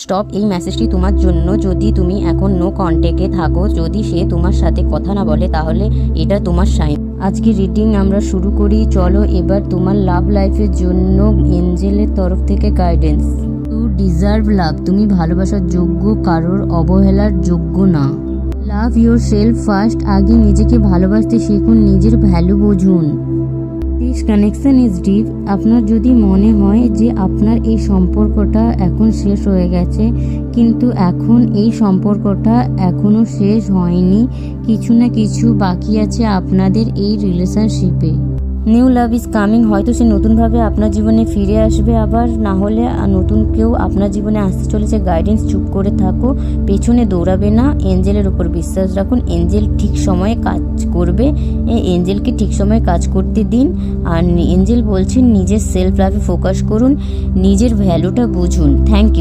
Stop, এই মেসেজটি তোমার জন্য। যদি তুমি এখন নো কন্ট্যাক্টে থাকো, যদি সে তোমার সাথে কথা না বলে, তাহলে এটা তোমার সাইন। আজকে রিডিং আমরা শুরু করি। চলো এবার তোমার লাভ লাইফের জন্য এঞ্জেলের তরফ থেকে গাইডেন্স। ইউ ডিজার্ভ লাভ, তুমি ভালোবাসার যোগ্য, কারোর অবহেলার যোগ্য না। লাভ ইউর সেলফ ফার্স্ট, আগে নিজেকে ভালোবাসতে শিখুন, নিজের ভ্যালু বুঝুন। দিস কানেকশন ইজ ডিপ, আপনার যদি মনে হয় যে আপনার এই সম্পর্কটা এখন শেষ হয়ে গেছে, কিন্তু এখন এই সম্পর্কটা এখনও শেষ হয়নি, কিছু না কিছু বাকি আছে আপনাদের এই রিলেশনশিপে। নিউ লাভ ইজ কামিং, হয়তো সে নতুনভাবে আপনার জীবনে ফিরে আসবে, আবার না হলে নতুন কেউ আপনার জীবনে আসতে চলেছে। গাইডেন্স, চুপ করে থাকো, পেছনে দৌড়াবে না, এঞ্জেলের উপর বিশ্বাস রাখুন, এঞ্জেল ঠিক সময়ে কাজ করবে, এঞ্জেলকে ঠিক সময়ে কাজ করতে দিন। আর এঞ্জেল বলছেন নিজের সেলফ লাভে ফোকাস করুন, নিজের ভ্যালুটা বুঝুন। Thank you.